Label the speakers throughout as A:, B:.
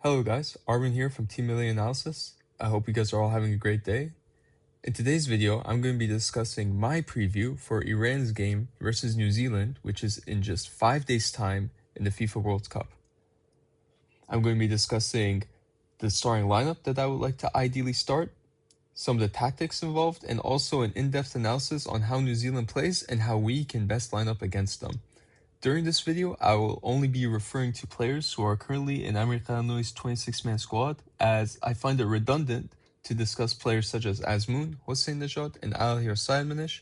A: Hello guys, Ramin here from Team Melli Analysis. I hope you guys are all having a great day. In today's video, I'm going to be discussing my preview for Iran's game versus New Zealand, which is in just 5 days' time in the FIFA World Cup. I'm going to be discussing the starting lineup that I would like to ideally start, some of the tactics involved, and also an in-depth analysis on how New Zealand plays and how we can best line up against them. During this video, I will only be referring to players who are currently in Amir Khanoui's 26-man squad, as I find it redundant to discuss players such as Azmoun, Hossein Najat, and Alhir Sayedmanish,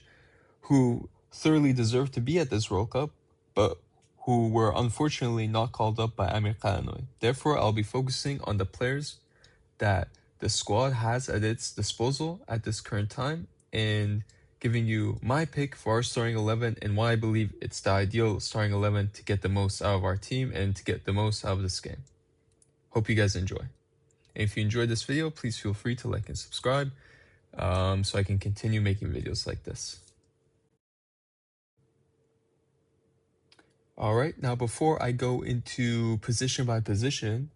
A: who thoroughly deserve to be at this World Cup, but who were unfortunately not called up by Amir Khanoui. Therefore, I'll be focusing on the players that the squad has at its disposal at this current time, and giving you my pick for our starting 11 and why I believe it's the ideal starting 11 to get the most out of our team and to get the most out of this game. Hope you guys enjoy. And if you enjoyed this video, please feel free to like and subscribe so I can continue making videos like this. Alright, now before I go into position by position,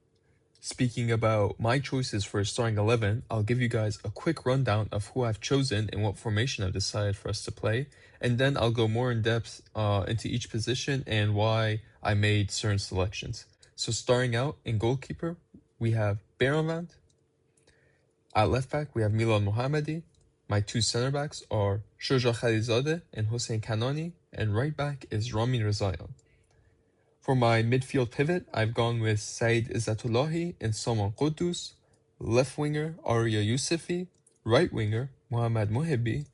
A: speaking about my choices for starting 11, I'll give you guys a quick rundown of who I've chosen and what formation I've decided for us to play, and then I'll go more in depth into each position and why I made certain selections. So starting out in goalkeeper, we have Behromand. At left back, we have Milan Mohammadi. My two center backs are Shoja Khalizadeh and Hossein Kanani, and right back is Ramin Rezayan. For my midfield pivot, I've gone with Said Izzatullahi and Salman Quddus, left winger Arya Yousefi, right winger Mohammad Mohibbi.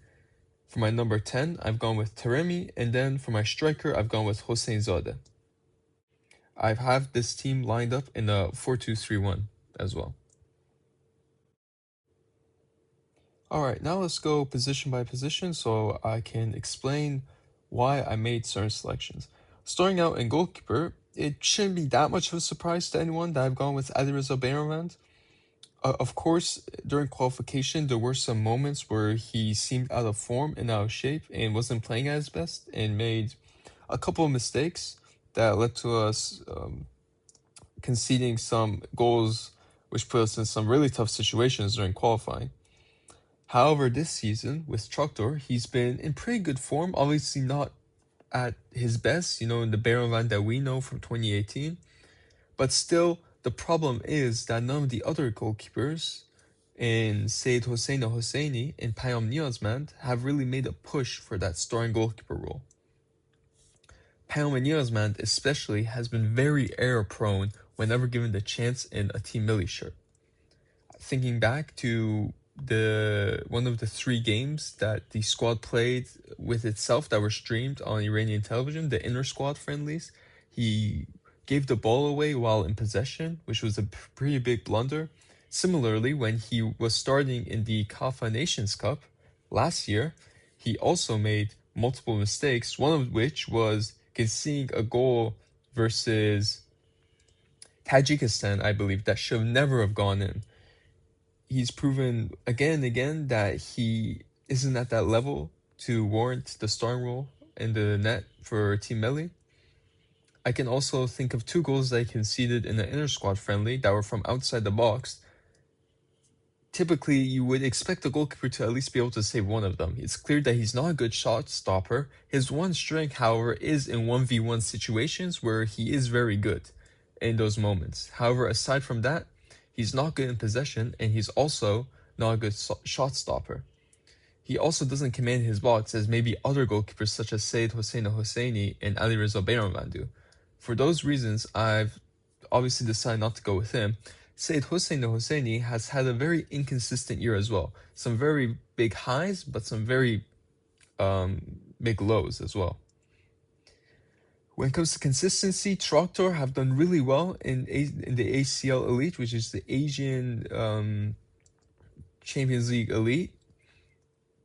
A: For my number 10, I've gone with Taremi, and then for my striker, I've gone with Hossein Zadeh. I have this team lined up in a 4-2-3-1 as well. Alright, now let's go position by position so I can explain why I made certain selections. Starting out in goalkeeper, it shouldn't be that much of a surprise to anyone that I've gone with Alireza Behromand. Of course, during qualification, there were some moments where he seemed out of form and out of shape and wasn't playing at his best and made a couple of mistakes that led to us conceding some goals, which put us in some really tough situations during qualifying. However, this season with Troctor, he's been in pretty good form, obviously not at his best, in the Behromand that we know from 2018. But still, the problem is that none of the other goalkeepers in Said Hossein Hosseini and Payam Niyazmand have really made a push for that starting goalkeeper role. Payam Niyazmand especially has been very error-prone whenever given the chance in a Team Melli shirt. Thinking back to one of the 3 games that the squad played with itself that were streamed on Iranian television, the inter-squad friendlies, he gave the ball away while in possession, which was a pretty big blunder. Similarly, when he was starting in the CAF Nations Cup last year, he also made multiple mistakes, one of which was conceding a goal versus Tajikistan, I believe, that should never have gone in. He's proven again and again that he isn't at that level to warrant the starting role in the net for Team Melli. I can also think of 2 goals that he conceded in the inter-squad friendly that were from outside the box. Typically, you would expect the goalkeeper to at least be able to save one of them. It's clear that he's not a good shot stopper. His one strength, however, is in 1v1 situations where he is very good in those moments. However, aside from that, he's not good in possession, and he's also not a good shot stopper. He also doesn't command his box as maybe other goalkeepers such as Said Hossein Hosseini and Alireza Behromand do. For those reasons, I've obviously decided not to go with him. Said Hossein Hosseini has had a very inconsistent year as well. Some very big highs, but some very big lows as well. When it comes to consistency, Troctor have done really well in the ACL Elite, which is the Asian Champions League Elite,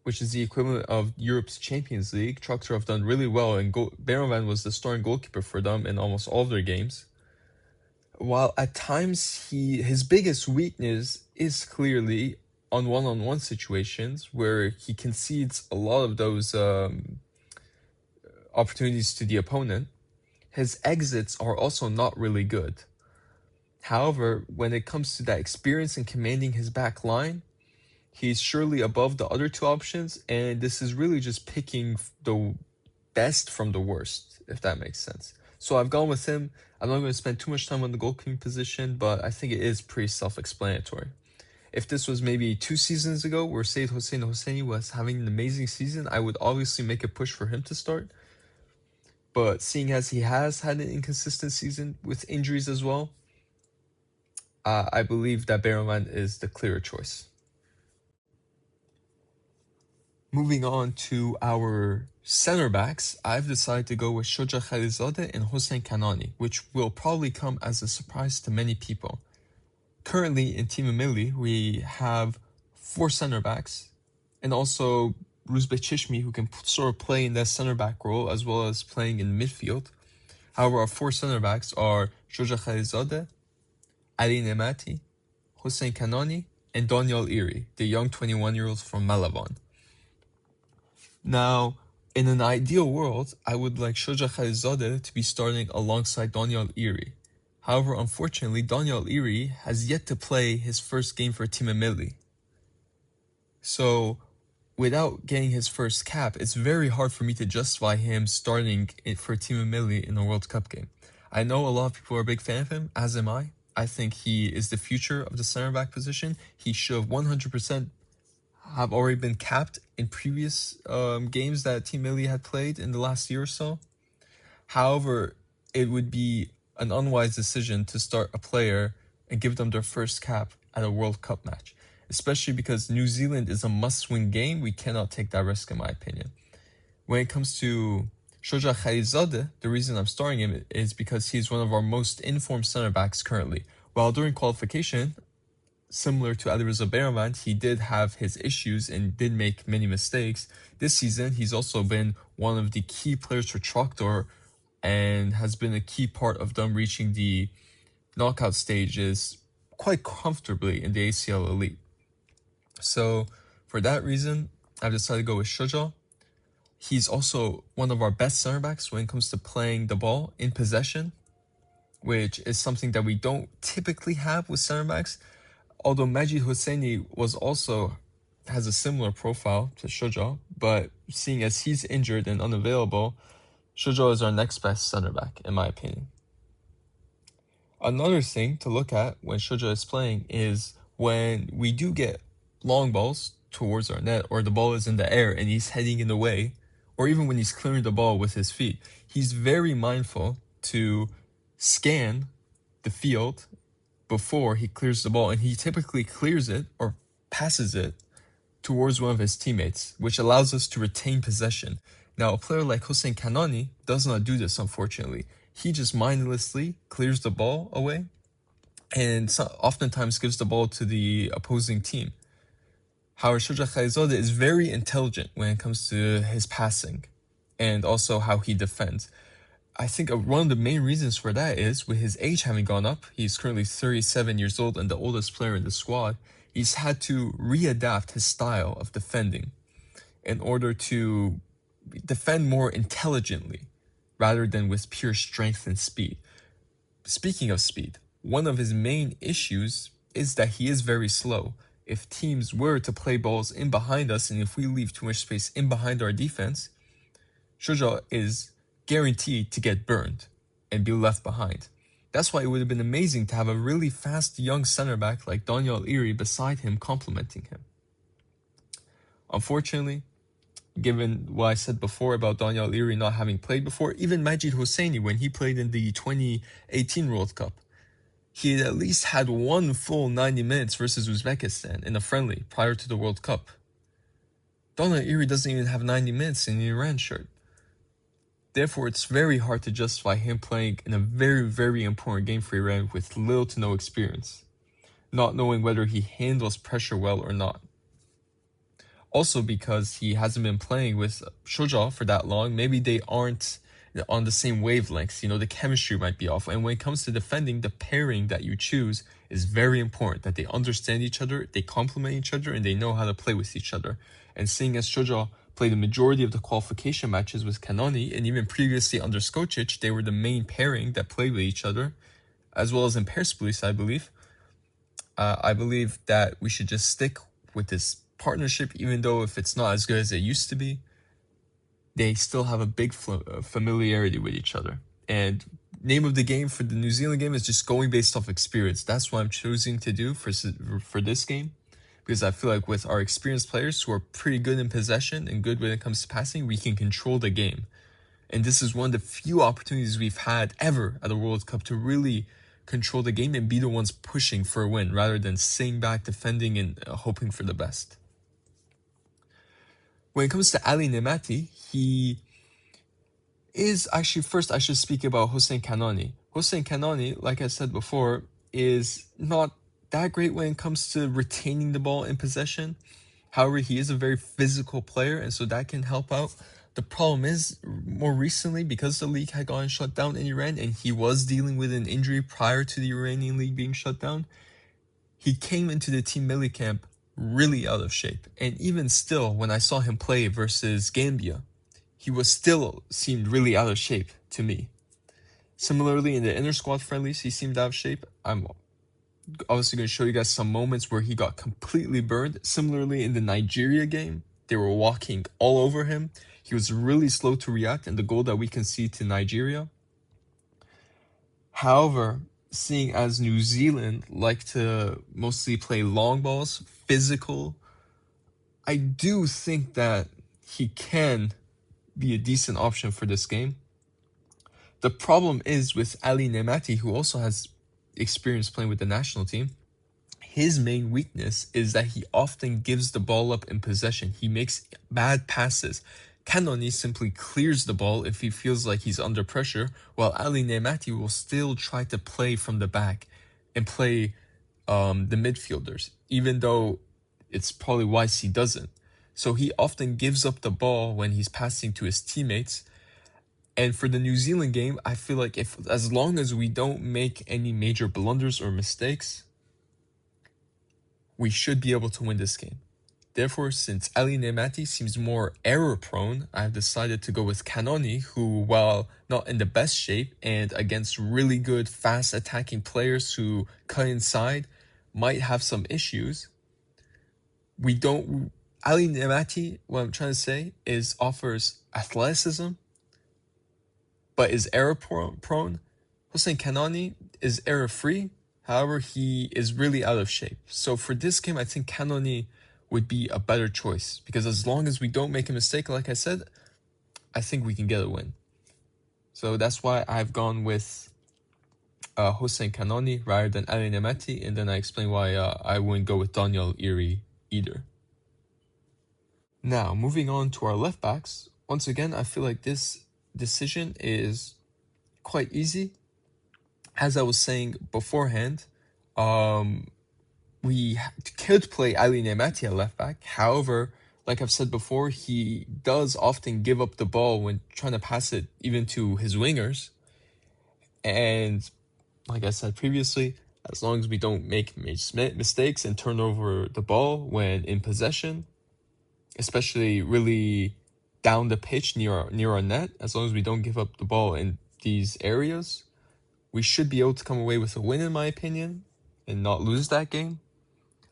A: which is the equivalent of Europe's Champions League. Troctor have done really well, and Behromand was the starting goalkeeper for them in almost all of their games. While at times his biggest weakness is clearly on one-on-one situations, where he concedes a lot of those opportunities to the opponent. His exits are also not really good. However, when it comes to that experience in commanding his back line, he's surely above the other two options, and this is really just picking the best from the worst, if that makes sense. So I've gone with him. I'm not going to spend too much time on the goalkeeping position, but I think it is pretty self-explanatory. If this was maybe 2 seasons ago where Said Hossein Hosseini was having an amazing season, I would obviously make a push for him to start. But seeing as he has had an inconsistent season with injuries as well, I believe that Beraman is the clearer choice. Moving on to our center backs, I've decided to go with Shoja Khalizadeh and Hossein Kanani, which will probably come as a surprise to many people. Currently in Team Melli, we have 4 center backs, and also Ruzbek Chishmi, who can sort of play in that center back role as well as playing in midfield. However, our 4 center backs are Shoja Khalizadeh, Ali Nemati, Hossein Kanani, and Daniel Iri, the young 21-year-old from Malavan. Now, in an ideal world, I would like Shoja Khalizadeh to be starting alongside Daniel Iri. However, unfortunately, Daniel Iri has yet to play his first game for Team Melli. So, without getting his first cap, it's very hard for me to justify him starting for Team Melli in a World Cup game. I know a lot of people are a big fan of him, as am I. I think he is the future of the center back position. He should have 100% have already been capped in previous games that Team Melli had played in the last year or so. However, it would be an unwise decision to start a player and give them their first cap at a World Cup match, especially because New Zealand is a must-win game. We cannot take that risk, in my opinion. When it comes to Shoja Khalizadeh, the reason I'm starting him is because he's one of our most informed center backs currently. While during qualification, similar to Alireza Beraman, he did have his issues and did make many mistakes. This season, he's also been one of the key players for Tractor and has been a key part of them reaching the knockout stages quite comfortably in the ACL Elite. So for that reason, I've decided to go with Shoja. He's also one of our best center backs when it comes to playing the ball in possession, which is something that we don't typically have with center backs. Although Majid Hosseini has a similar profile to Shoja, but seeing as he's injured and unavailable, Shoja is our next best center back, in my opinion. Another thing to look at when Shoja is playing is when we do get long balls towards our net, or the ball is in the air and he's heading in the way, or even when he's clearing the ball with his feet, he's very mindful to scan the field before he clears the ball, and he typically clears it or passes it towards one of his teammates, which allows us to retain possession. Now, a player like Hossein Kanani does not do this, unfortunately. He just mindlessly clears the ball away and oftentimes gives the ball to the opposing team. However, Shoja Khalizadeh is very intelligent when it comes to his passing and also how he defends. I think one of the main reasons for that is with his age having gone up, he's currently 37 years old and the oldest player in the squad, he's had to readapt his style of defending in order to defend more intelligently rather than with pure strength and speed. Speaking of speed, one of his main issues is that he is very slow. If teams were to play balls in behind us and if we leave too much space in behind our defense, Shoja is guaranteed to get burned and be left behind. That's why it would have been amazing to have a really fast young center back like Daniel Iri beside him complementing him. Unfortunately, given what I said before about Daniel Iri not having played before, even Majid Hosseini, when he played in the 2018 World Cup, he had at least had one full 90 minutes versus Uzbekistan in a friendly prior to the World Cup. Daniel Iri doesn't even have 90 minutes in the Iran shirt. Therefore, it's very hard to justify him playing in a very, very important game for Iran with little to no experience, not knowing whether he handles pressure well or not. Also because he hasn't been playing with Shoja for that long, maybe they aren't on the same wavelength, the chemistry might be off. And when it comes to defending, the pairing that you choose is very important, that they understand each other, they complement each other, and they know how to play with each other. And seeing as Shoja played the majority of the qualification matches with Kanani, and even previously under Skocic, they were the main pairing that played with each other, as well as in Persepolis, I believe. I believe that we should just stick with this partnership, even though if it's not as good as it used to be, they still have a big familiarity with each other. And name of the game for the New Zealand game is just going based off experience. That's what I'm choosing to do for this game, because I feel like with our experienced players who are pretty good in possession and good when it comes to passing, we can control the game. And this is one of the few opportunities we've had ever at the World Cup to really control the game and be the ones pushing for a win rather than sitting back, defending, and hoping for the best. When it comes to Ali Nemati, he is actually, first I should speak about Hossein Kanani. Hossein Kanani, like I said before, is not that great when it comes to retaining the ball in possession. However, he is a very physical player, and so that can help out. The problem is, more recently, because the league had gotten shut down in Iran, and he was dealing with an injury prior to the Iranian league being shut down, he came into the Team Melli camp really out of shape. And even still, when I saw him play versus Gambia, he was still seemed really out of shape to me. Similarly, in the inter squad friendlies, he seemed out of shape. I'm obviously going to show you guys some moments where he got completely burned. Similarly, in the Nigeria game, they were walking all over him. He was really slow to react in the goal that we can see to Nigeria. However, seeing as New Zealand like to mostly play long balls, physical, I do think that he can be a decent option for this game. The problem is with Ali Nemati, who also has experience playing with the national team. His main weakness is that he often gives the ball up in possession. He makes bad passes. Kanoni simply clears the ball if he feels like he's under pressure, while Ali Nemati will still try to play from the back and play the midfielders, even though it's probably wise he doesn't. So he often gives up the ball when he's passing to his teammates. And for the New Zealand game, I feel like as long as we don't make any major blunders or mistakes, we should be able to win this game. Therefore, since Ali Nemati seems more error-prone, I've decided to go with Kanoni, who, while not in the best shape and against really good, fast-attacking players who cut inside, might have some issues. Ali Nemati, what I'm trying to say, offers athleticism, but is error-prone. Hossein Kanani is error-free. However, he is really out of shape. So for this game, I think Kanoni would be a better choice, because as long as we don't make a mistake, like I said, I think we can get a win. So that's why I've gone with Hossein Kanoni rather than Ali Nemati, and then I explain why I wouldn't go with Daniel Iri either. Now, moving on to our left backs. Once again, I feel like this decision is quite easy. As I was saying beforehand, we could play Ali Nemati at left back. However, like I've said before, he does often give up the ball when trying to pass it even to his wingers. And like I said previously, as long as we don't make mistakes and turn over the ball when in possession, especially really down the pitch near our net, as long as we don't give up the ball in these areas, we should be able to come away with a win, in my opinion, and not lose that game.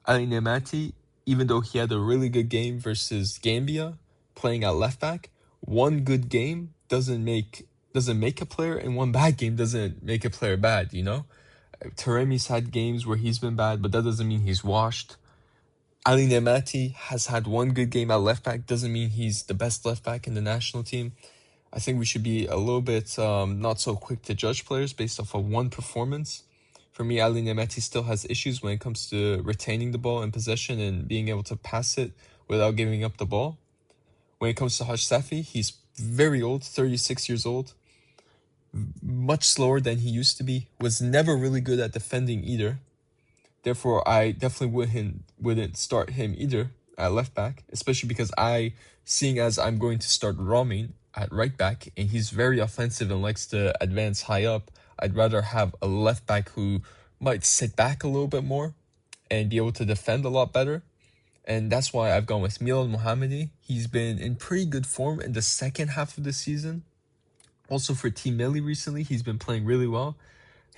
A: Ali Nemati, even though he had a really good game versus Gambia, playing at left back, one good game doesn't make a player, and one bad game doesn't make a player bad, you know? Taremi's had games where he's been bad, but that doesn't mean he's washed. Ali Nemati has had one good game at left back, doesn't mean he's the best left back in the national team. I think we should be a little bit not so quick to judge players based off of one performance. For me, Ali Nemati still has issues when it comes to retaining the ball in possession and being able to pass it without giving up the ball. When it comes to Haj Safi, he's very old, 36 years old, much slower than he used to be, was never really good at defending either. Therefore, I definitely wouldn't start him either at left back, especially because seeing as I'm going to start Ramin at right back, and he's very offensive and likes to advance high up, I'd rather have a left back who might sit back a little bit more and be able to defend a lot better. And that's why I've gone with Milad Mohammadi. He's been in pretty good form in the second half of the season. Also for Team Melli recently, he's been playing really well.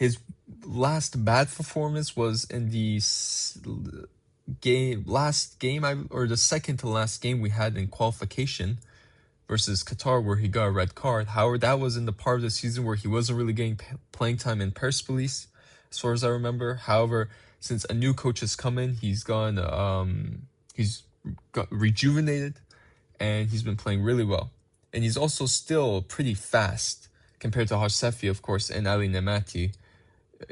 A: His last bad performance was in the last game, or the second to last game we had in qualification versus Qatar, where he got a red card. However, that was in the part of the season where he wasn't really getting playing time in Persepolis, as far as I remember. However, since a new coach has come in, he's got rejuvenated, and he's been playing really well. And he's also still pretty fast compared to Harsefi, of course, and Ali Nemati.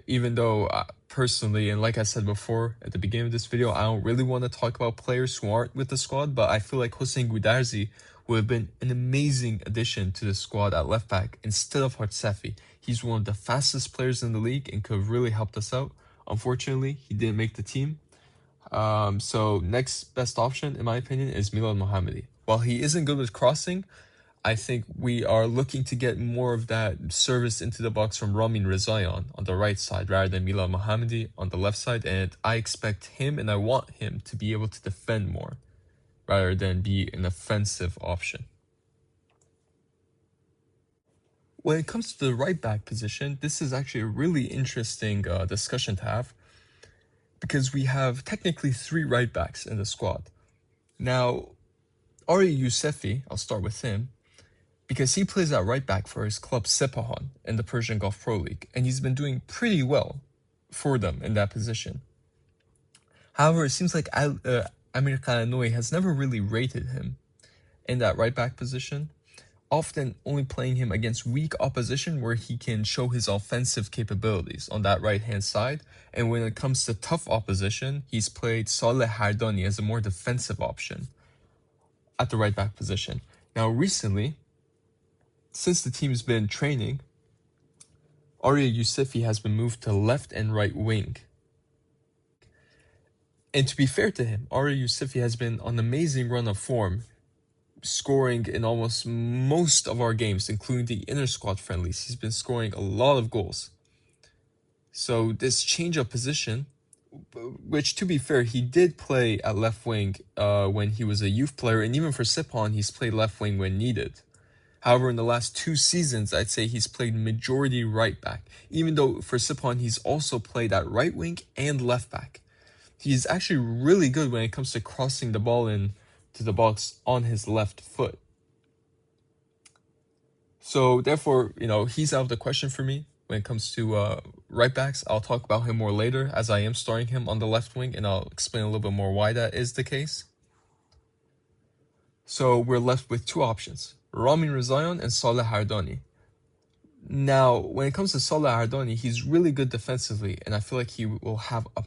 A: Even though personally, and like I said before at the beginning of this video, I don't really want to talk about players who aren't with the squad, but I feel like Hossein Goudarzi would have been an amazing addition to the squad at left back instead of Harsefi. He's one of the fastest players in the league and could have really helped us out. Unfortunately, he didn't make the team. So next best option, in my opinion, is Milad Mohammadi. While he isn't good with crossing, I think we are looking to get more of that service into the box from Ramin Rezayan on the right side rather than Milad Mohammadi on the left side. And I expect him and I want him to be able to defend more rather than be an offensive option. When it comes to the right back position, this is actually a really interesting discussion to have, because we have technically 3 right backs in the squad. Now, Ari Yousefi, I'll start with him, because he plays at right back for his club Sepahan in the Persian Gulf Pro League, and he's been doing pretty well for them in that position. However, it seems like Amir Khananoui has never really rated him in that right back position, often only playing him against weak opposition where he can show his offensive capabilities on that right-hand side. And when it comes to tough opposition, he's played Saleh Hardani as a more defensive option at the right back position. Now, recently, since the team's been training, Arya Yousefi has been moved to left and right wing. And to be fair to him, Arya Yousefi has been on an amazing run of form, scoring in almost most of our games, including the inter-squad friendlies. He's been scoring a lot of goals. So this change of position, which to be fair, he did play at left wing when he was a youth player, and even for Sipan, he's played left wing when needed. However, in the last 2 seasons, I'd say he's played majority right back, even though for Sipan, he's also played at right wing and left back. He's actually really good when it comes to crossing the ball in to the box on his left foot. So therefore, he's out of the question for me when it comes to right backs. I'll talk about him more later, as I am starting him on the left wing, and I'll explain a little bit more why that is the case. So we're left with 2 options, Ramin Rezayan and Saleh Hardani. Now, when it comes to Saleh Hardani, he's really good defensively, and I feel like he will have a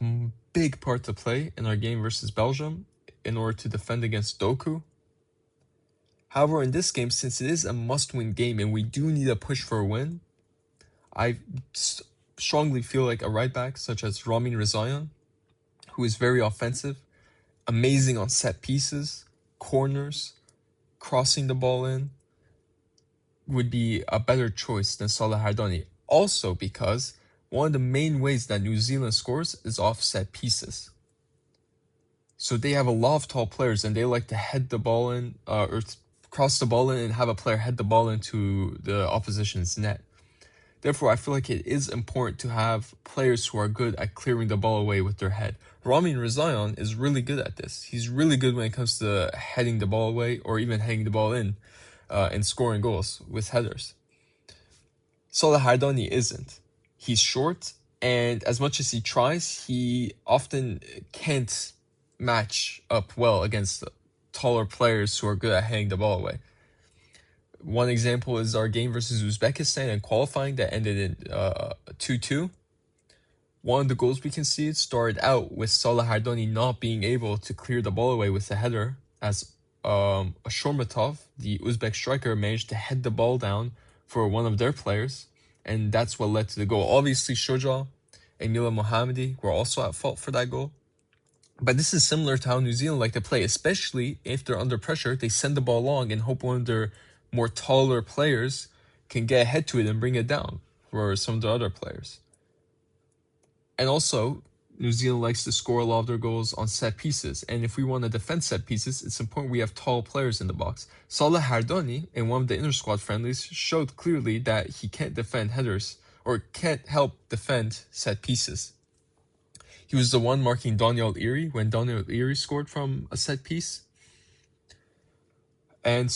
A: big part to play in our game versus Belgium in order to defend against Doku. However, in this game, since it is a must-win game and we do need a push for a win, I strongly feel like a right back such as Ramin Rezayan, who is very offensive, amazing on set pieces, corners, crossing the ball in, would be a better choice than Saleh Hardani. Also because one of the main ways that New Zealand scores is off set pieces. So they have a lot of tall players and they like to head the ball in, or cross the ball in and have a player head the ball into the opposition's net. Therefore, I feel like it is important to have players who are good at clearing the ball away with their head. Ramin Rezayan is really good at this. He's really good when it comes to heading the ball away or even heading the ball in and scoring goals with headers. Saleh Hardani isn't. He's short, and as much as he tries, he often can't match up well against taller players who are good at heading the ball away. One example is our game versus Uzbekistan in qualifying that ended in 2-2. One of the goals we conceded started out with Saleh Hardani not being able to clear the ball away with a header, as Shormatov, the Uzbek striker, managed to head the ball down for one of their players, and that's what led to the goal. Obviously, Shoja and Milad Mohammadi were also at fault for that goal. But this is similar to how New Zealand like to play, especially if they're under pressure. They send the ball long and hope one of their more taller players can get ahead to it and bring it down for some of the other players. And also, New Zealand likes to score a lot of their goals on set pieces. And if we want to defend set pieces, it's important we have tall players in the box. Saleh Hardani, in one of the inter-squad friendlies, showed clearly that he can't defend headers or can't help defend set pieces. He was the one marking Daniel Iri when Daniel Iri scored from a set piece. And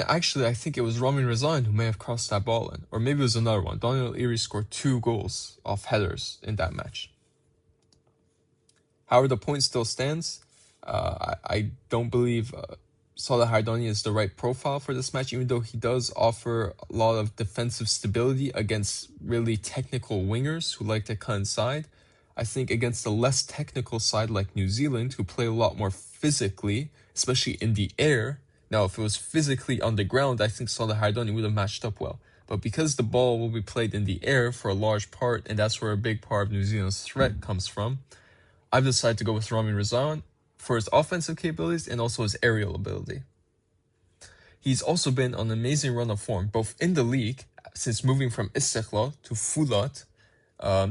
A: actually I think it was Ramin who may have crossed that ball in, or maybe it was another one. Daniel Iri scored 2 goals off headers in that match. However, the point still stands. I don't believe Salah Hardani is the right profile for this match, even though he does offer a lot of defensive stability against really technical wingers who like to cut inside. I think against the less technical side like New Zealand, who play a lot more physically, especially in the air. Now, if it was physically on the ground, I think Salah Hardani would have matched up well. But because the ball will be played in the air for a large part, and that's where a big part of New Zealand's threat comes from, I've decided to go with Ramin for his offensive capabilities and also his aerial ability. He's also been on an amazing run of form, both in the league, since moving from Istiklal to Fulat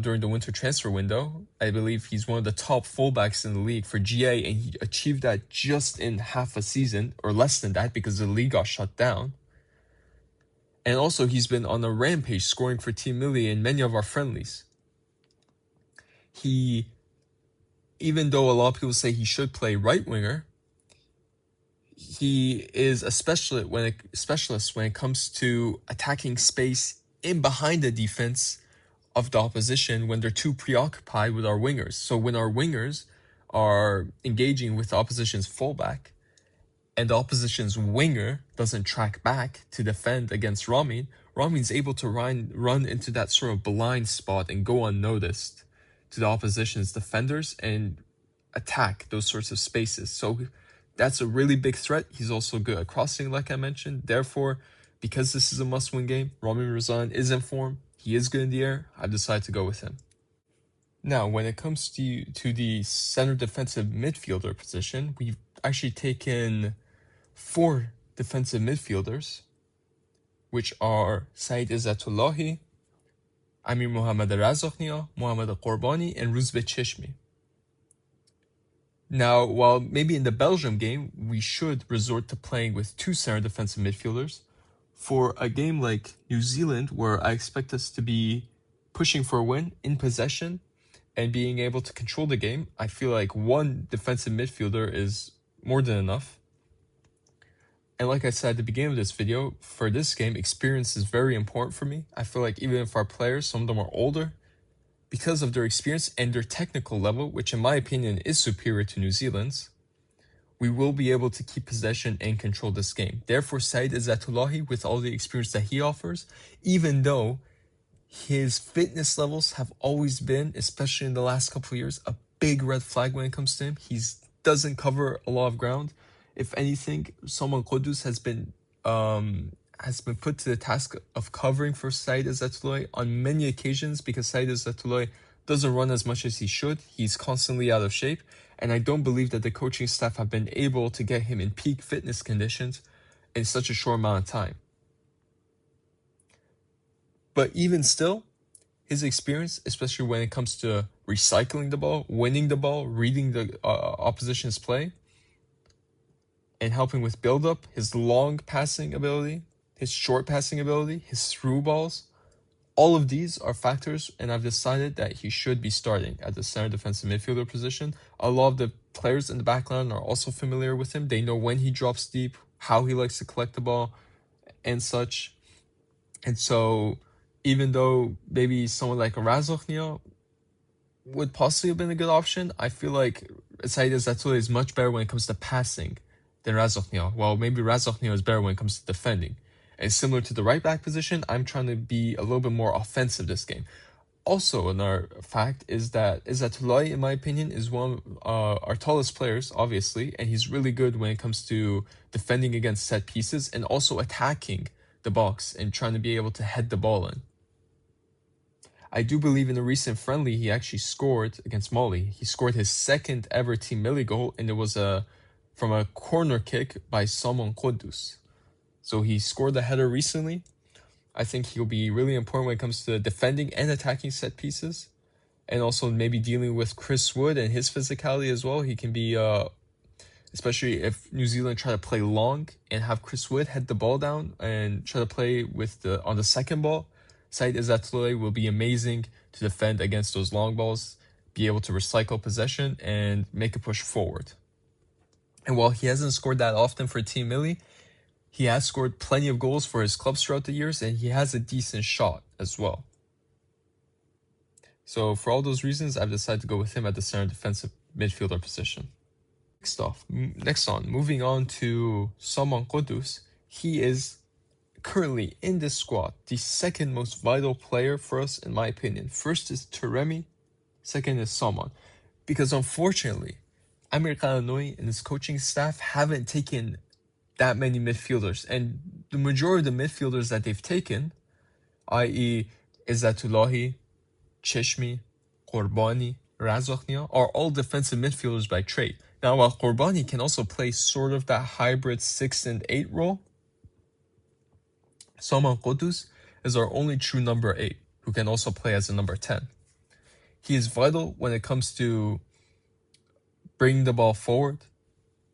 A: during the winter transfer window. I believe he's one of the top fullbacks in the league for GA, and he achieved that just in half a season, or less than that, because the league got shut down. And also, he's been on a rampage, scoring for Team Melli in many of our friendlies. Even though a lot of people say he should play right winger, he is a specialist when it comes to attacking space in behind the defense of the opposition when they're too preoccupied with our wingers. So when our wingers are engaging with the opposition's fullback and the opposition's winger doesn't track back to defend against Ramin's able to run into that sort of blind spot and go unnoticed to the opposition's defenders and attack those sorts of spaces. So that's a really big threat. He's also good at crossing, like I mentioned. Therefore, because this is a must-win game, Ramin Razan is in form. He is good in the air. I've decided to go with him. Now, when it comes to the center defensive midfielder position, we've actually taken 4 defensive midfielders, which are Said Izzatullahi, Amir Mohamed Razokhnia, Mohamed Qorbani, and Ruzbe Cheshmi. Now, while maybe in the Belgium game, we should resort to playing with 2 center defensive midfielders, for a game like New Zealand, where I expect us to be pushing for a win in possession and being able to control the game, I feel like 1 defensive midfielder is more than enough. And like I said at the beginning of this video, for this game, experience is very important for me. I feel like even if our players, some of them are older, because of their experience and their technical level, which in my opinion is superior to New Zealand's, we will be able to keep possession and control this game. Therefore, Said Izzatullahi, with all the experience that he offers, even though his fitness levels have always been, especially in the last couple of years, a big red flag when it comes to him. He doesn't cover a lot of ground. If anything, Salman Qudus has been put to the task of covering for Said Izzatullahi on many occasions, because Said Izzatullahi doesn't run as much as he should. He's constantly out of shape, and I don't believe that the coaching staff have been able to get him in peak fitness conditions in such a short amount of time. But even still, his experience, especially when it comes to recycling the ball, winning the ball, reading the opposition's play, and helping with build-up, his long passing ability, his short passing ability, his through balls, all of these are factors, and I've decided that he should be starting at the center defensive midfielder position. A lot of the players in the backline are also familiar with him. They know when he drops deep, how he likes to collect the ball, and such. And so, even though maybe someone like Razokhnia would possibly have been a good option, I feel like Said Izzatullahi is much better when it comes to passing than Razokhnia. Well, maybe Razokhnia is better when it comes to defending. And similar to the right back position, I'm trying to be a little bit more offensive this game. Also, another fact is that Izzatullahi, in my opinion, is one of our tallest players, obviously, and he's really good when it comes to defending against set pieces and also attacking the box and trying to be able to head the ball in. I do believe in a recent friendly, he actually scored against Mali. He scored his 2nd ever Team Melli goal, and it was from a corner kick by Salman Qudus. So he scored a header recently. I think he'll be really important when it comes to defending and attacking set pieces. And also maybe dealing with Chris Wood and his physicality as well. He can be, especially if New Zealand try to play long and have Chris Wood head the ball down and try to play with on the second ball. Said Izzatullah will be amazing to defend against those long balls, be able to recycle possession, and make a push forward. And while he hasn't scored that often for Team Melli, he has scored plenty of goals for his clubs throughout the years, and he has a decent shot as well. So for all those reasons, I've decided to go with him at the center defensive midfielder position. Moving on to Salman Qudus. He is currently in this squad the second most vital player for us, in my opinion. First is Taremi, second is Salman. Because unfortunately, Amir Khanoi and his coaching staff haven't taken that many midfielders. And the majority of the midfielders that they've taken, i.e. Izzatullahi, Cheshmi, Qorbani, Razokhnia, are all defensive midfielders by trade. Now, while Qorbani can also play sort of that hybrid 6 and 8 role, Salman Qudus is our only true number 8, who can also play as a number 10. He is vital when it comes to bringing the ball forward,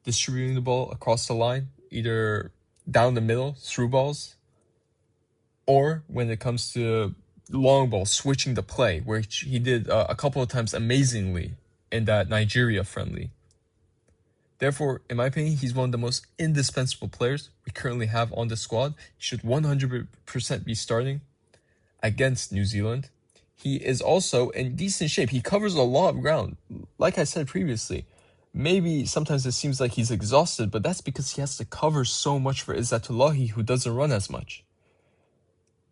A: distributing the ball across the line, either down the middle, through balls, or when it comes to long ball, switching the play, which he did a couple of times amazingly in that Nigeria friendly. Therefore, in my opinion, he's one of the most indispensable players we currently have on the squad. He should 100% be starting against New Zealand. He is also in decent shape. He covers a lot of ground. Like I said previously, maybe sometimes it seems like he's exhausted, but that's because he has to cover so much for Izzatullahi, who doesn't run as much.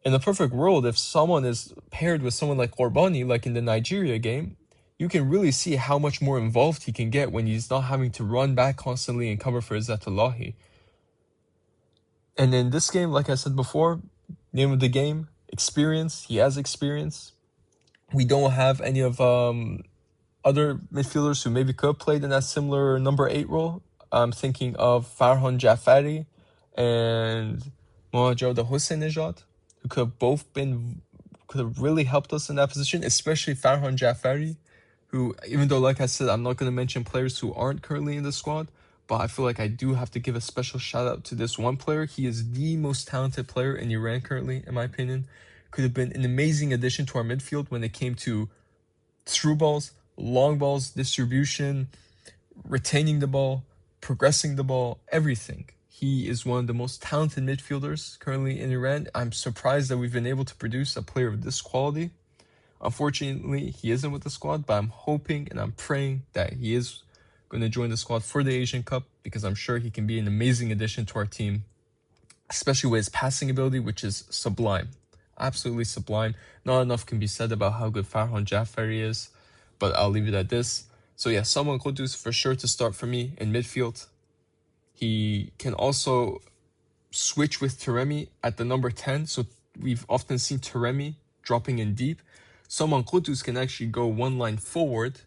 A: In a perfect world, if someone is paired with someone like Qorbani, like in the Nigeria game, you can really see how much more involved he can get when he's not having to run back constantly and cover for Izzatullahi. And in this game, like I said before, name of the game, experience. He has experience. We don't have any of other midfielders who maybe could have played in that similar number 8 role. I'm thinking of Farhan Jafari and Mohamed Hossein-Nejad, who could have really helped us in that position, especially Farhan Jafari, who, even though, like I said, I'm not going to mention players who aren't currently in the squad, but I feel like I do have to give a special shout out to this one player. He is the most talented player in Iran currently, in my opinion. Could have been an amazing addition to our midfield when it came to through balls, long balls, distribution, retaining the ball, progressing the ball, everything. He is one of the most talented midfielders currently in Iran. I'm surprised that we've been able to produce a player of this quality. Unfortunately, he isn't with the squad, but I'm hoping and I'm praying that he is going to join the squad for the Asian Cup, because I'm sure he can be an amazing addition to our team, especially with his passing ability, which is sublime. Absolutely sublime. Not enough can be said about how good Farhan Jafari is, but I'll leave it at this. So yeah, Salman Qudus for sure to start for me in midfield. He can also switch with Taremi at the number 10. So we've often seen Taremi dropping in deep. Salman Qudus can actually go one line forward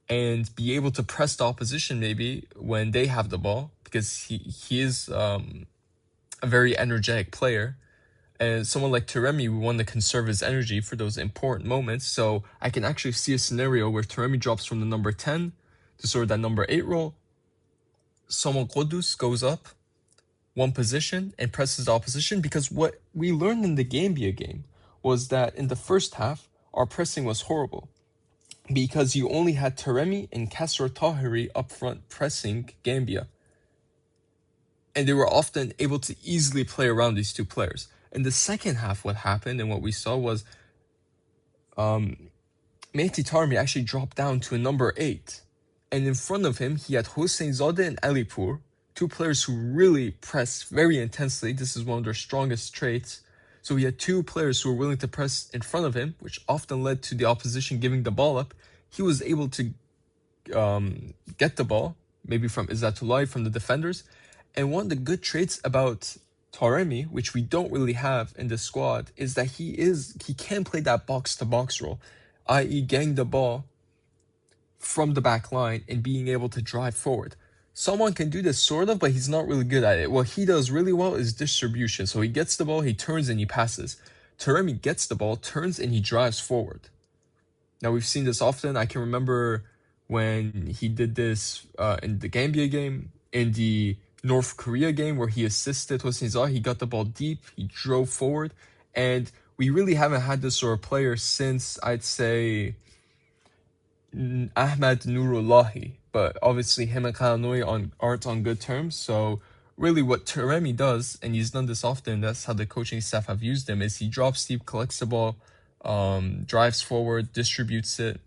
A: and be able to press the opposition maybe when they have the ball, because he is a very energetic player. And someone like Taremi, we want to conserve his energy for those important moments. So I can actually see a scenario where Taremi drops from the number 10 to sort of that number 8 role. Salman Qudus goes up one position and presses the opposition, because what we learned in the Gambia game was that in the first half, our pressing was horrible, because you only had Taremi and Kasser Tahiri up front pressing Gambia. And they were often able to easily play around these two players. In the second half, what happened and what we saw was Mehdi Tarmi actually dropped down to a number 8. And in front of him, he had Hossein Zadeh and Alipur, two players who really press very intensely. This is one of their strongest traits. So he had two players who were willing to press in front of him, which often led to the opposition giving the ball up. He was able to get the ball, maybe from Izzatullah, from the defenders. And one of the good traits about Taremi, which we don't really have in the squad, is that he can play that box-to-box role, i.e. getting the ball from the back line and being able to drive forward. Someone can do this sort of, but he's not really good at it. What he does really well is distribution. So he gets the ball, he turns and he passes. Taremi gets the ball, turns and he drives forward. Now we've seen this often. I can remember when he did this in the Gambia game, in the North Korea game where he assisted Hossein Zaha. He got the ball deep, he drove forward, and we really haven't had this sort of player since, I'd say, Ahmad Nurullahi. But obviously him and Kalanoi aren't on good terms. So really what Taremi does, and he's done this often, that's how the coaching staff have used him, is he drops deep, collects the ball, drives forward, distributes it.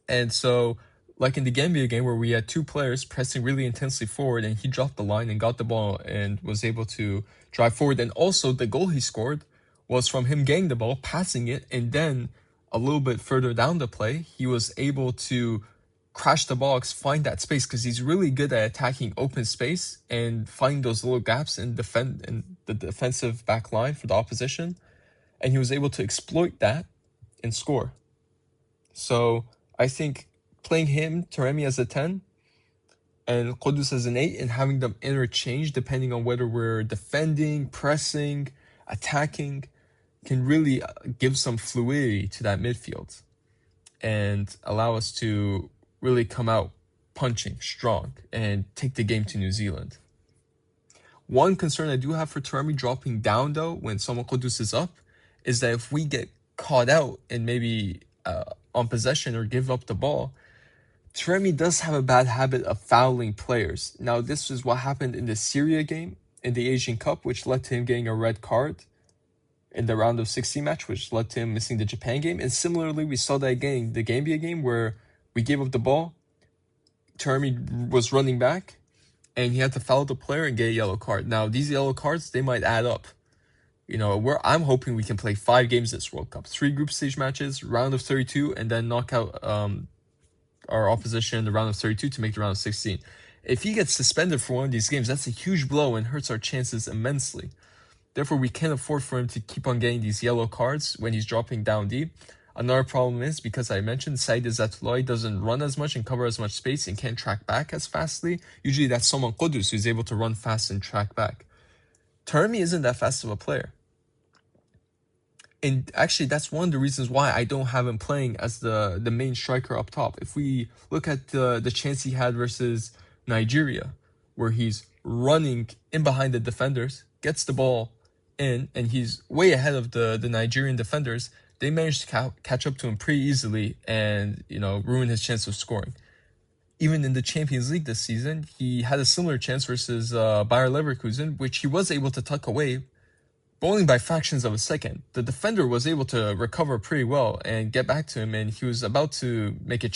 A: And so, like in the Gambia game where we had two players pressing really intensely forward and he dropped the line and got the ball and was able to drive forward. And also the goal he scored was from him getting the ball, passing it, and then a little bit further down the play, he was able to crash the box, find that space, because he's really good at attacking open space and finding those little gaps in the defensive back line for the opposition. And he was able to exploit that and score. So I think playing him, Taremi as a 10, and Qudus as an 8, and having them interchange depending on whether we're defending, pressing, attacking, can really give some fluidity to that midfield and allow us to really come out punching strong and take the game to New Zealand. One concern I do have for Taremi dropping down, though, when Sama Qudus is up, is that if we get caught out and maybe on possession or give up the ball, Taremi does have a bad habit of fouling players. Now, this is what happened in the Syria game in the Asian Cup, which led to him getting a red card in the round of 16 match, which led to him missing the Japan game. And similarly, we saw that again in the Gambia game where we gave up the ball, Taremi was running back, and he had to foul the player and get a yellow card. Now, these yellow cards, they might add up. I'm hoping we can play 5 games this World Cup. 3 group stage matches, round of 32, and then knock out our opposition in the round of 32 to make the round of 16. If he gets suspended for one of these games, that's a huge blow and hurts our chances immensely. Therefore, we can't afford for him to keep on getting these yellow cards when he's dropping down deep. Another problem is, because I mentioned Said Izzatullah doesn't run as much and cover as much space and can't track back as fastly. Usually that's someone Qudus who's able to run fast and track back. Taremi isn't that fast of a player. And actually, that's one of the reasons why I don't have him playing as the main striker up top. If we look at the chance he had versus Nigeria, where he's running in behind the defenders, gets the ball in, and he's way ahead of the Nigerian defenders, they managed to catch up to him pretty easily and, ruin his chance of scoring. Even in the Champions League this season, he had a similar chance versus Bayer Leverkusen, which he was able to tuck away, but only by fractions of a second. The defender was able to recover pretty well and get back to him, and he was about to make a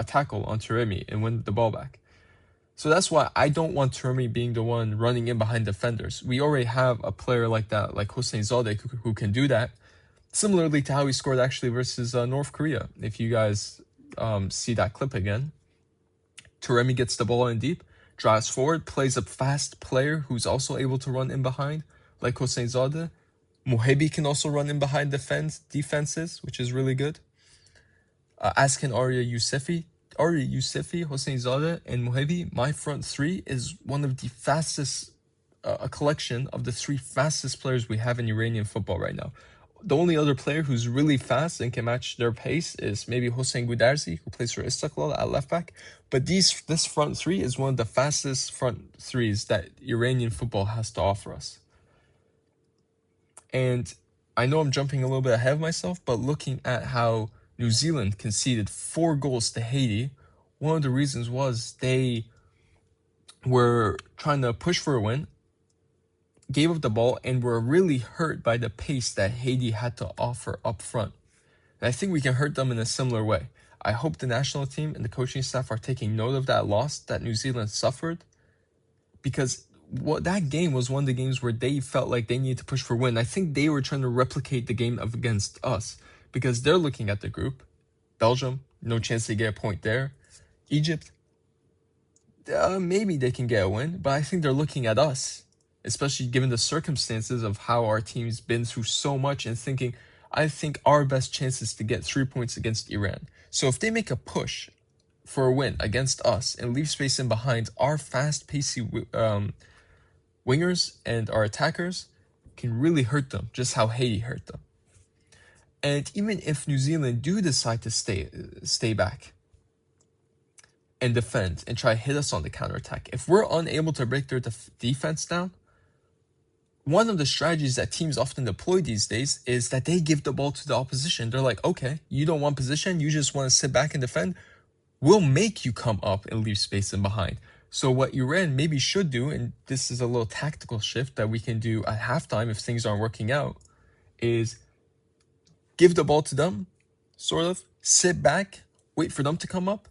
A: tackle on Taremi and win the ball back. So that's why I don't want Taremi being the one running in behind defenders. We already have a player like that, like Hossein Zadeh, who can do that. Similarly to how he scored actually versus North Korea. If you guys see that clip again, Taremi gets the ball in deep, drives forward, plays a fast player who's also able to run in behind, like Hossein Zadeh. Mohebi can also run in behind defenses, which is really good. As can Arya Yousefi, Hossein Zadeh, and Mohebi. My front 3 is one of the fastest, a collection of the 3 fastest players we have in Iranian football right now. The only other player who's really fast and can match their pace is maybe Hossein Gudarzi, who plays for Istiklal at left back. But this front 3 is one of the fastest front 3s that Iranian football has to offer us. And I know I'm jumping a little bit ahead of myself, but looking at how New Zealand conceded 4 goals to Haiti, one of the reasons was they were trying to push for a win, gave up the ball, and were really hurt by the pace that Haiti had to offer up front. And I think we can hurt them in a similar way. I hope the national team and the coaching staff are taking note of that loss that New Zealand suffered, because that game was one of the games where they felt like they needed to push for a win. I think they were trying to replicate the game against us, because they're looking at the group. Belgium, no chance to get a point there. Egypt, maybe they can get a win, but I think they're looking at us, especially given the circumstances of how our team's been through so much, and thinking, I think our best chance is to get 3 points against Iran. So if they make a push for a win against us and leave space in behind, our fast, pacey wingers and our attackers can really hurt them, just how Haiti hurt them. And even if New Zealand do decide to stay back and defend and try to hit us on the counterattack, if we're unable to break their defense down, one of the strategies that teams often deploy these days is that they give the ball to the opposition. They're like, okay, you don't want position, you just want to sit back and defend. We'll make you come up and leave space in behind. So what Iran maybe should do, and this is a little tactical shift that we can do at halftime if things aren't working out, is give the ball to them, sort of, sit back, wait for them to come up.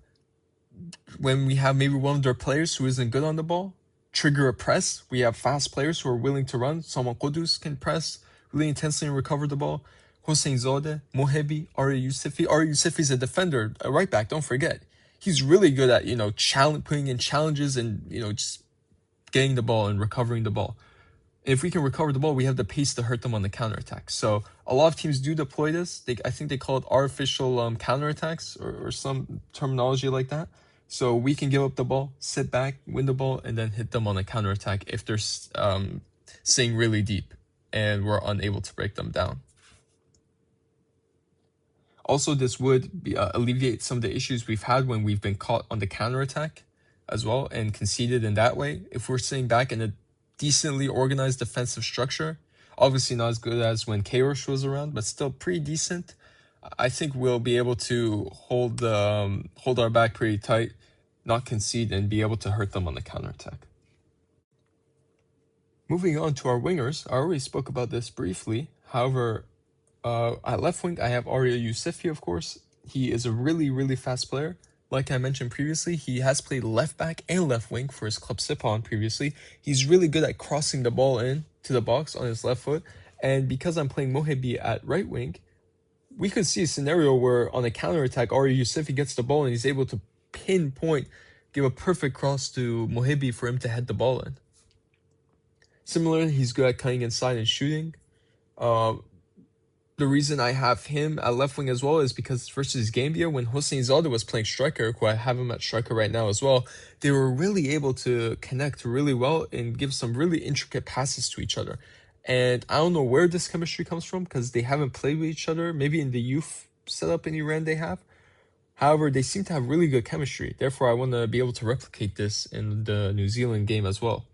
A: When we have maybe one of their players who isn't good on the ball, trigger a press. We have fast players who are willing to run. Someone Qudus can press really intensely and recover the ball. Hossein Zodeh, Mohebi, Ari Yusufi. Ari Yusufi is a defender, a right back, don't forget. He's really good at, putting in challenges and, just getting the ball and recovering the ball. If we can recover the ball, we have the pace to hurt them on the counterattack. So a lot of teams do deploy this. I think they call it artificial counterattacks or some terminology like that. So we can give up the ball, sit back, win the ball, and then hit them on a counterattack if they're staying really deep and we're unable to break them down. Also, this would alleviate some of the issues we've had when we've been caught on the counterattack as well and conceded in that way. If we're sitting back in a decently organized defensive structure, obviously not as good as when Kairosh was around, but still pretty decent, I think we'll be able to hold our back pretty tight, not concede, and be able to hurt them on the counterattack. Moving on to our wingers, I already spoke about this briefly. However, at left wing, I have Aria Yusufi, of course. He is a really, really fast player. Like I mentioned previously, he has played left back and left wing for his club Sipon previously. He's really good at crossing the ball in to the box on his left foot. And because I'm playing Mohebi at right wing, we could see a scenario where on a counterattack, Aria Yusufi gets the ball and he's able to pinpoint, give a perfect cross to Mohebi for him to head the ball in. Similarly, he's good at cutting inside and shooting. The reason I have him at left wing as well is because versus Gambia, when Hossein Zodeh was playing striker, who I have him at striker right now as well, they were really able to connect really well and give some really intricate passes to each other. And I don't know where this chemistry comes from because they haven't played with each other. Maybe in the youth setup in Iran they have. However, they seem to have really good chemistry. Therefore, I want to be able to replicate this in the New Zealand game as well.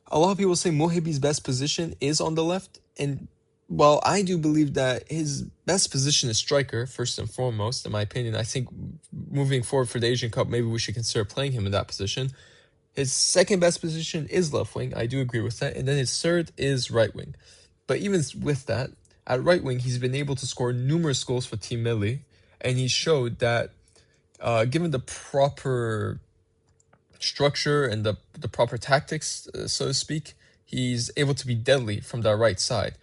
A: A lot of people say Mohebi's best position is on the left, and well, I do believe that his best position is striker, first and foremost, in my opinion. I think moving forward for the Asian Cup, maybe we should consider playing him in that position. His second best position is left wing. I do agree with that. And then his third is right wing. But even with that, at right wing, he's been able to score numerous goals for Team Melli. And he showed that given the proper structure and the proper tactics, so to speak, he's able to be deadly from that right side.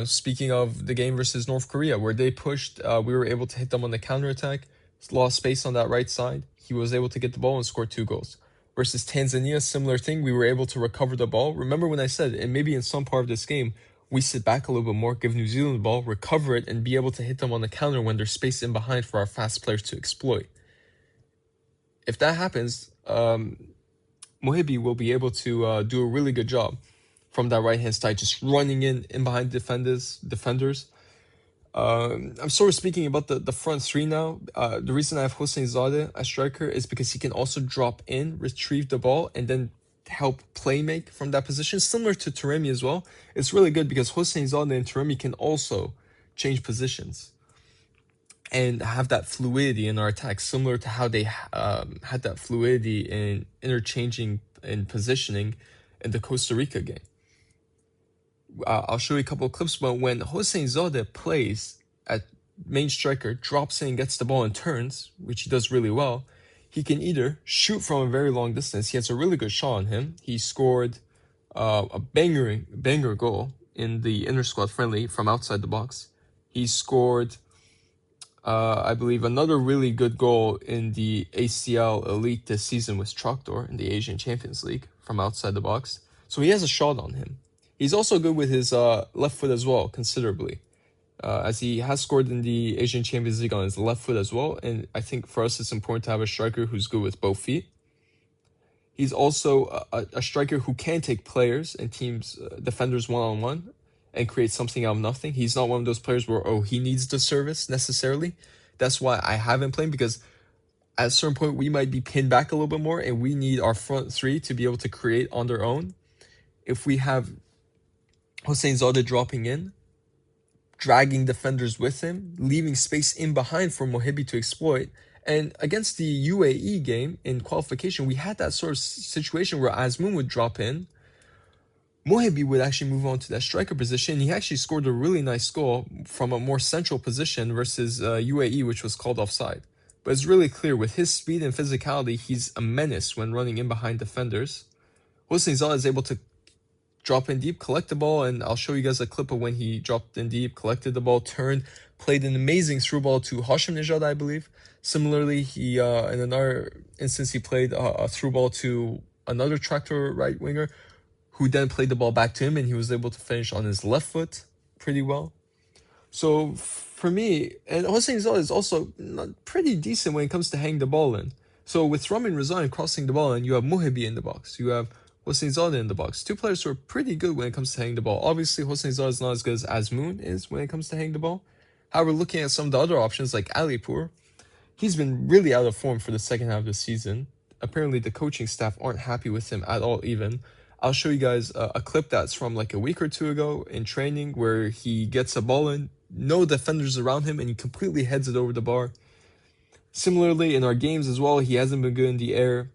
A: Speaking of the game versus North Korea, where they pushed, we were able to hit them on the counterattack, lost space on that right side. He was able to get the ball and score 2 goals. Versus Tanzania, similar thing, we were able to recover the ball. Remember when I said, and maybe in some part of this game, we sit back a little bit more, give New Zealand the ball, recover it, and be able to hit them on the counter when there's space in behind for our fast players to exploit. If that happens, Mohebi will be able to do a really good job from that right-hand side, just running in behind defenders. I'm sort of speaking about the front three now. The reason I have Hossein Zodeh as striker is because he can also drop in, retrieve the ball, and then help play make from that position, similar to Taremi as well. It's really good because Hossein Zodeh and Taremi can also change positions and have that fluidity in our attack, similar to how they had that fluidity in interchanging and positioning in the Costa Rica game. I'll show you a couple of clips, but when Hossein Zodeh plays at main striker, drops in, gets the ball and turns, which he does really well, he can either shoot from a very long distance. He has a really good shot on him. He scored a banger goal in the inter-squad friendly from outside the box. He scored, I believe, another really good goal in the ACL Elite this season with Tractor in the Asian Champions League from outside the box. So he has a shot on him. He's also good with his left foot as well, considerably, as he has scored in the Asian Champions League on his left foot as well. And I think for us, it's important to have a striker who's good with both feet. He's also a striker who can take players and teams, defenders one-on-one and create something out of nothing. He's not one of those players where, he needs the service necessarily. That's why I have him playing, because at a certain point, we might be pinned back a little bit more and we need our front three to be able to create on their own. If we have Hossein Zada dropping in, dragging defenders with him, leaving space in behind for Mohibi to exploit. And against the UAE game in qualification, we had that sort of situation where Azmoun would drop in. Mohibi would actually move on to that striker position. He actually scored a really nice goal from a more central position versus UAE, which was called offside. But it's really clear with his speed and physicality, he's a menace when running in behind defenders. Hossein Zada is able to drop in deep, collect the ball, and I'll show you guys a clip of when he dropped in deep, collected the ball, turned, played an amazing through ball to Hashim Nejad, I believe. Similarly, he in another instance he played a through ball to another tractor right winger, who then played the ball back to him, and he was able to finish on his left foot pretty well. So for me, and Hossein Zada is also pretty decent when it comes to hanging the ball in. So with Ramin Razan crossing the ball, and you have Mohibi in the box, you have Hossein Zada in the box. Two players who are pretty good when it comes to hanging the ball. Obviously, Hossein Zada is not as good as Azmoun is when it comes to hanging the ball. However, looking at some of the other options like Alipur, he's been really out of form for the second half of the season. Apparently, the coaching staff aren't happy with him at all, even. I'll show you guys a clip that's from like a week or two ago in training where he gets a ball in, no defenders around him, and he completely heads it over the bar. Similarly, in our games as well, he hasn't been good in the air.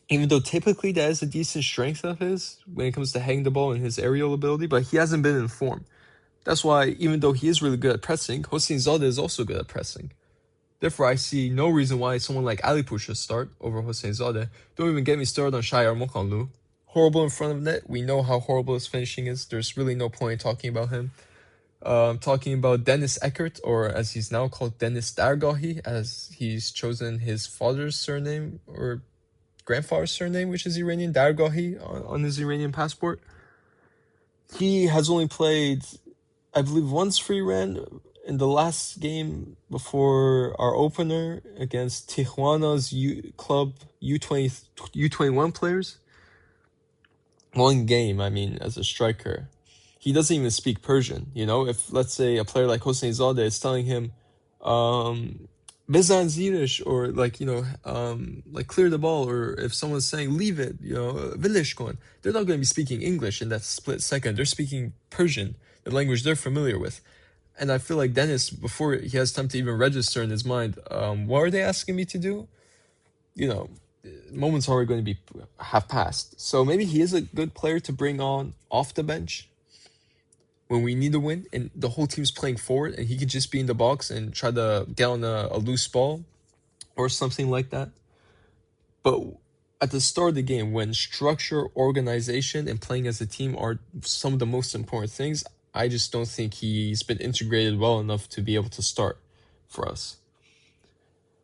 A: Even though typically that is a decent strength of his when it comes to hanging the ball and his aerial ability, but he hasn't been in form. That's why, even though he is really good at pressing, Hossein Zada is also good at pressing. Therefore, I see no reason why someone like Alipur should start over Hossein Zada. Don't even get me started on Shayar Mokanlu. Horrible in front of net. We know how horrible his finishing is. There's really no point in talking about him. Talking about Dennis Eckert, or as he's now called, Dennis Dargahi, as he's chosen his father's surname, or grandfather's surname, which is Iranian, Dargahi, on his Iranian passport. He has only played, I believe, once for Iran in the last game before our opener against Tijuana's club U21 players. One game, I mean, as a striker. He doesn't even speak Persian, you know? If, let's say, a player like Hossein Zada is telling him, Bezan Zirish, or like, like clear the ball, or if someone's saying leave it, Vilishkon, they're not going to be speaking English in that split second. They're speaking Persian, the language they're familiar with. And I feel like Dennis, before he has time to even register in his mind, what are they asking me to do? Moments are going to have passed. So maybe he is a good player to bring on off the bench when we need a win and the whole team's playing forward, and he could just be in the box and try to get on a loose ball or something like that. But at the start of the game, when structure, organization, and playing as a team are some of the most important things, I just don't think he's been integrated well enough to be able to start for us.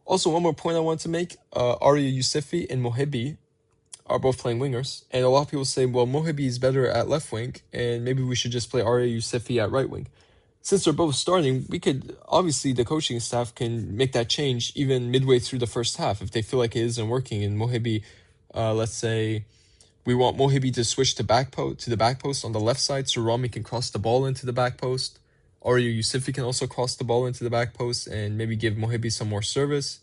A: Also, one more point I want to make, Arya Yousefi and Mohibi are both playing wingers, and a lot of people say, well, Mohibi is better at left wing, and maybe we should just play Arya Yousefi at right wing. Since they're both starting, we could, obviously the coaching staff can make that change even midway through the first half if they feel like it isn't working, and Mohibi, let's say, we want Mohibi to switch to the back post on the left side so Rami can cross the ball into the back post. Arya Yousefi can also cross the ball into the back post and maybe give Mohibi some more service.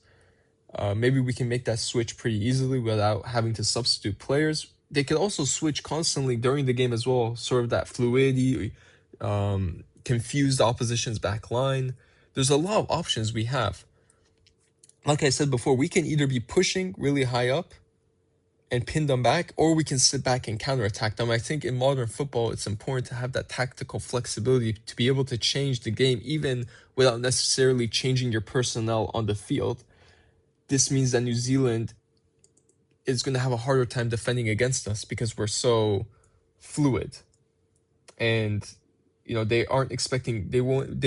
A: Maybe we can make that switch pretty easily without having to substitute players. They could also switch constantly during the game as well, sort of that fluidity, confuse the opposition's back line. There's a lot of options we have. Like I said before, we can either be pushing really high up and pin them back, or we can sit back and counterattack them. I think in modern football, it's important to have that tactical flexibility to be able to change the game even without necessarily changing your personnel on the field. This means that New Zealand is going to have a harder time defending against us because we're so fluid. And they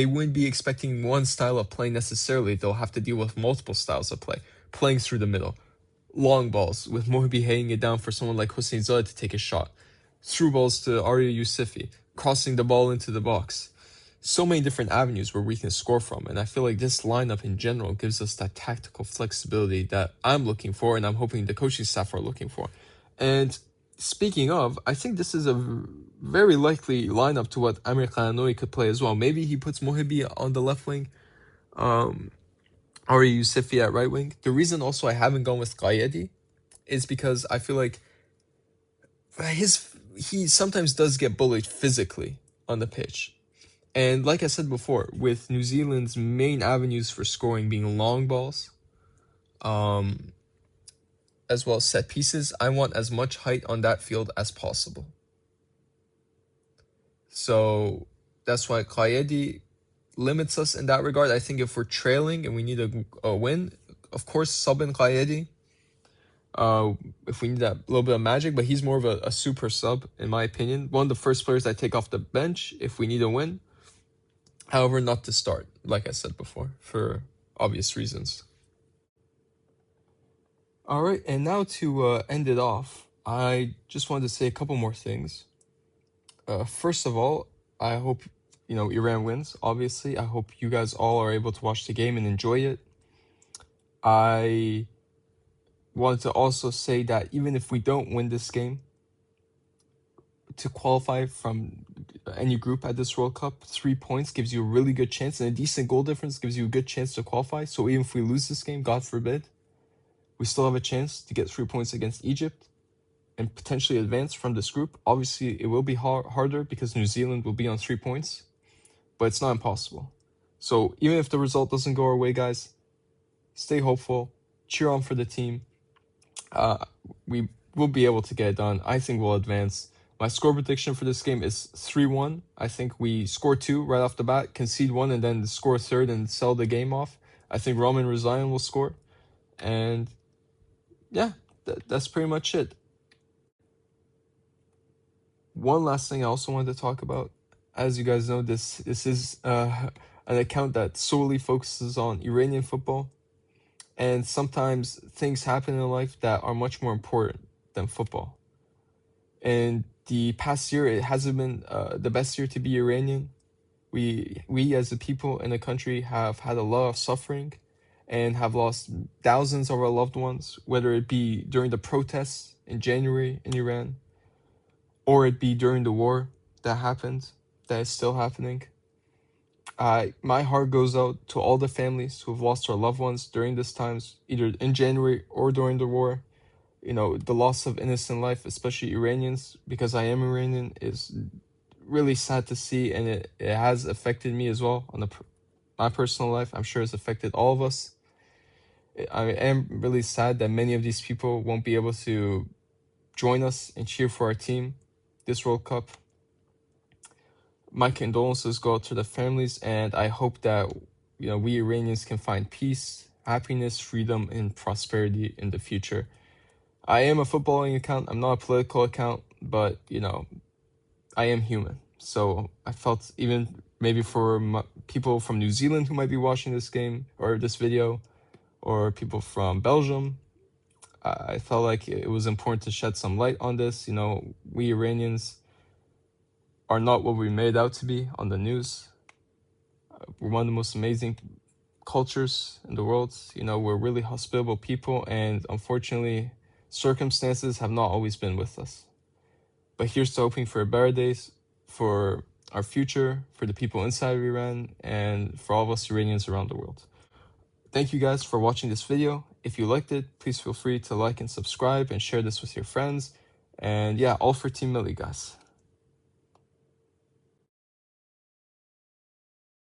A: wouldn't be expecting one style of play necessarily. They'll have to deal with multiple styles of play, playing through the middle, long balls with Mohibi hanging it down for someone like Hossein Zada to take a shot, through balls to Arya Yousefi, crossing the ball into the box. So many different avenues where we can score from, and I feel like this lineup in general gives us that tactical flexibility that I'm looking for, and I'm hoping the coaching staff are looking for. And speaking of, I think this is a very likely lineup to what Amir Khanoi could play as well. Maybe he puts Mohibi on the left wing, Ari Yousefi at right wing. The reason also I haven't gone with Qaedi is because I feel like he sometimes does get bullied physically on the pitch. And like I said before, with New Zealand's main avenues for scoring being long balls, um, as well as set pieces, I want as much height on that field as possible. So that's why Qaedi limits us in that regard. I think if we're trailing and we need a win, of course, sub in Qaedi. If we need that little bit of magic, but he's more of a super sub, in my opinion. One of the first players I take off the bench if we need a win. However, not to start, like I said before, for obvious reasons. All right, and now to end it off, I just wanted to say a couple more things. First of all, I hope, Iran wins, obviously. I hope you guys all are able to watch the game and enjoy it. I wanted to also say that even if we don't win this game, to qualify from any group at this World Cup, 3 points gives you a really good chance, and a decent goal difference gives you a good chance to qualify. So even if we lose this game, God forbid, we still have a chance to get 3 points against Egypt and potentially advance from this group. Obviously, it will be harder because New Zealand will be on 3 points, but it's not impossible. So even if the result doesn't go our way, guys, stay hopeful, cheer on for the team. We will be able to get it done. I think we'll advance. My score prediction for this game is 3-1. I think we score 2 right off the bat, concede 1, and then score 3rd and sell the game off. I think Ramin will score. And yeah, that's pretty much it. One last thing I also wanted to talk about. As you guys know, this is an account that solely focuses on Iranian football. And sometimes things happen in life that are much more important than football. And the past year, it hasn't been the best year to be Iranian. We as a people in the country have had a lot of suffering and have lost thousands of our loved ones, whether it be during the protests in January in Iran, or it be during the war that happened, that is still happening. My heart goes out to all the families who have lost their loved ones during these times, either in January or during the war. The loss of innocent life, especially Iranians, because I am Iranian, is really sad to see, and it has affected me as well on my personal life. I'm sure it's affected all of us. I am really sad that many of these people won't be able to join us and cheer for our team this World Cup. My condolences go out to the families, and I hope that we Iranians can find peace, happiness, freedom, and prosperity in the future. I am a footballing account. I'm not a political account, but I am human. So I felt, even maybe for people from New Zealand who might be watching this game or this video, or people from Belgium, I felt like it was important to shed some light on this. We Iranians are not what we made out to be on the news. We're one of the most amazing cultures in the world. We're really hospitable people, and unfortunately, circumstances have not always been with us. But here's to hoping for better days, for our future, for the people inside of Iran, and for all of us Iranians around the world. Thank you guys for watching this video. If you liked it, please feel free to like and subscribe and share this with your friends. And yeah, all for Team Melli, guys.